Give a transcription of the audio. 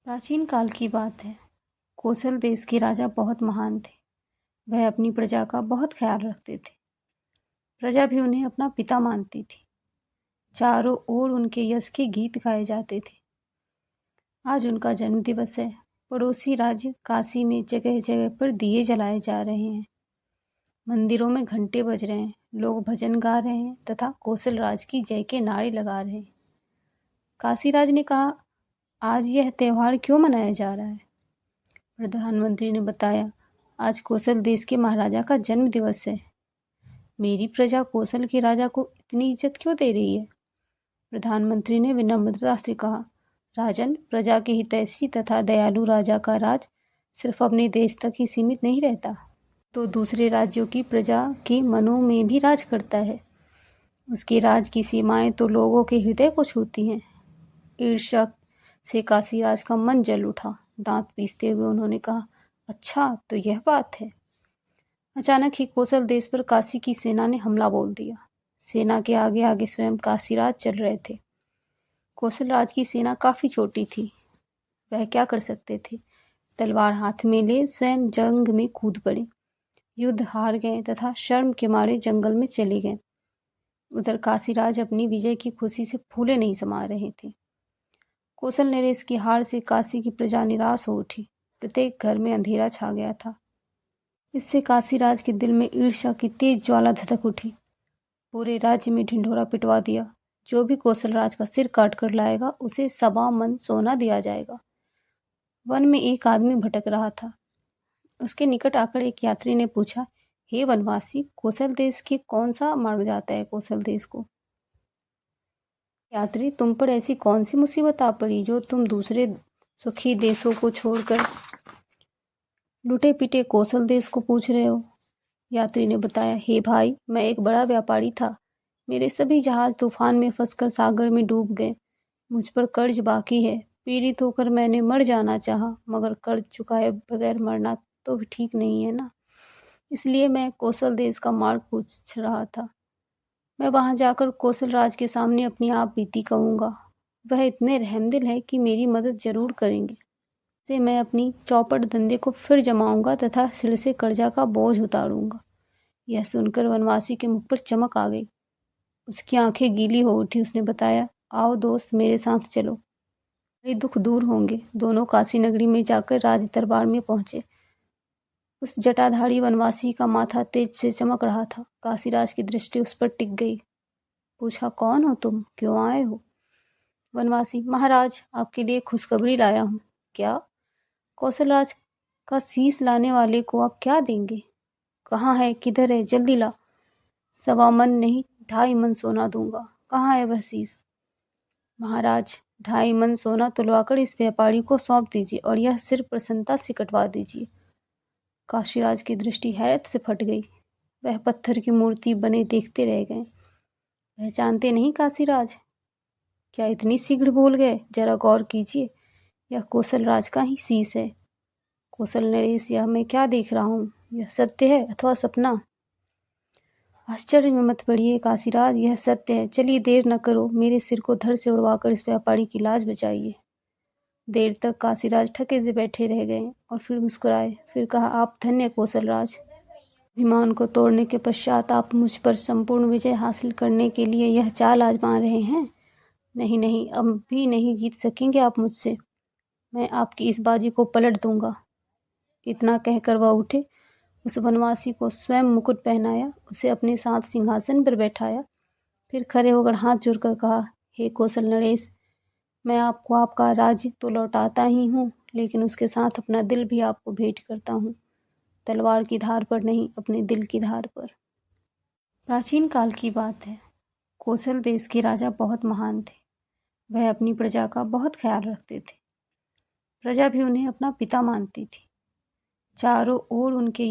प्राचीन काल की बात है। कोसल देश के राजा बहुत महान थे। वह अपनी प्रजा का बहुत ख्याल रखते थे। प्रजा भी उन्हें अपना पिता मानती थी। चारों ओर उनके यश के गीत गाए जाते थे। आज उनका जन्म दिवस है। पड़ोसी राज्य काशी में जगह जगह पर दिए जलाए जा रहे हैं। मंदिरों में घंटे बज रहे हैं, लोग भजन गा रहे हैं तथा कोसल राज की जय के नारे लगा रहे हैं। काशीराज ने कहा, आज यह त्योहार क्यों मनाया जा रहा है? प्रधानमंत्री ने बताया, आज कोसल देश के महाराजा का जन्म दिवस है। मेरी प्रजा कोसल के राजा को इतनी इज्जत क्यों दे रही है? प्रधानमंत्री ने विनम्रता से कहा, राजन, प्रजा के हितैषी तथा दयालु राजा का राज सिर्फ अपने देश तक ही सीमित नहीं रहता, तो दूसरे राज्यों की प्रजा के मनों में भी राज करता है। उसके राज की सीमाएं तो लोगों के हृदय को छूती हैं। ईर्ष्या से काशीराज का मन जल उठा। दांत पीसते हुए उन्होंने कहा, अच्छा तो यह बात है। अचानक ही कोसल देश पर काशी की सेना ने हमला बोल दिया। सेना के आगे आगे स्वयं काशीराज चल रहे थे। कोसल राज की सेना काफी छोटी थी। वह क्या कर सकते थे? तलवार हाथ में ले स्वयं जंग में कूद पड़े। युद्ध हार गए तथा शर्म के मारे जंगल में चले गए। उधर काशीराज अपनी विजय की खुशी से फूले नहीं समा रहे थे। कोसल नरेश की हार से काशी की प्रजा निराश हो उठी। प्रत्येक घर में अंधेरा छा गया था। इससे काशीराज के दिल में ईर्ष्या की तेज ज्वाला धधक उठी। पूरे राज्य में ढिंढोरा पिटवा दिया। जो भी कोसल राज का सिर काट कर लाएगा उसे 1.25 मन सोना दिया जाएगा। वन में एक आदमी भटक रहा था। उसके निकट आकर एक यात्री ने पूछा, हे वनवासी, कोसल देश के कौन सा मार्ग जाता है कोसल देश को? यात्री, तुम पर ऐसी कौन सी मुसीबत आ पड़ी जो तुम दूसरे सुखी देशों को छोड़कर लुटे पिटे कोसल देश को पूछ रहे हो? यात्री ने बताया, हे भाई, मैं एक बड़ा व्यापारी था। मेरे सभी जहाज तूफान में फंसकर सागर में डूब गए। मुझ पर कर्ज बाकी है। पीड़ित होकर मैंने मर जाना चाहा, मगर कर्ज चुकाए बगैर मरना तो भी ठीक नहीं है ना। इसलिए मैं कोसल देश का मार्ग पूछ रहा था। मैं वहां जाकर कोसल राज के सामने अपनी आप बीती कहूँगा। वह इतने रहमदिल है कि मेरी मदद जरूर करेंगे। से मैं अपनी चौपट धंधे को फिर जमाऊंगा तथा सिर से कर्जा का बोझ उतारूंगा। यह सुनकर वनवासी के मुख पर चमक आ गई। उसकी आंखें गीली हो उठी। उसने बताया, आओ दोस्त, मेरे साथ चलो, मेरे दुख दूर होंगे। दोनों काशी नगरी में जाकर राज दरबार में पहुंचे। उस जटाधारी वनवासी का माथा तेज से चमक रहा था। काशीराज की दृष्टि उस पर टिक गई। पूछा, कौन हो तुम? क्यों आए हो? वनवासी, महाराज, आपके लिए खुशखबरी लाया हूँ। क्या? कौशल राज का शीश लाने वाले को आप क्या देंगे? कहाँ है? किधर है? जल्दी ला। 1.25 मन नहीं, 2.5 मन सोना दूंगा। कहाँ है वह शीश? महाराज, 2.5 मन सोना तुलवाकर इस व्यापारी को सौंप दीजिए और यह सिर प्रसन्नता से कटवा दीजिए। काशीराज की दृष्टि हैरत से फट गई। वह पत्थर की मूर्ति बने देखते रह गए। पहचानते नहीं काशीराज? क्या इतनी शीघ्र भूल गए? जरा गौर कीजिए, यह कोसल राज का ही शीश है। कोसल नरेश, यह मैं क्या देख रहा हूँ? यह सत्य है अथवा सपना? आश्चर्य में मत पड़िए काशीराज, यह सत्य है। चलिए, देर न करो, मेरे सिर को धड़ से उड़वाकर इस व्यापारी की लाज बचाइए। देर तक काशीराज ठके से बैठे रह गए और फिर मुस्कुराए। फिर कहा, आप धन्य कोसल राज। अभिमान को तोड़ने के पश्चात आप मुझ पर संपूर्ण विजय हासिल करने के लिए यह चाल आजमा रहे हैं। नहीं नहीं, अब भी नहीं जीत सकेंगे आप मुझसे। मैं आपकी इस बाजी को पलट दूंगा। इतना कहकर वह उठे। उस वनवासी को स्वयं मुकुट पहनाया, उसे अपने साथ सिंहासन पर बैठाया। फिर खड़े होकर हाथ जोड़कर कहा, हे कौशल नरेश, मैं आपको आपका राज्य तो लौटाता ही हूँ, लेकिन उसके साथ अपना दिल भी आपको भेंट करता हूँ। तलवार की धार पर नहीं, अपने दिल की धार पर। प्राचीन काल की बात है। कोसल देश के राजा बहुत महान थे। वह अपनी प्रजा का बहुत ख्याल रखते थे। प्रजा भी उन्हें अपना पिता मानती थी। चारों ओर उनके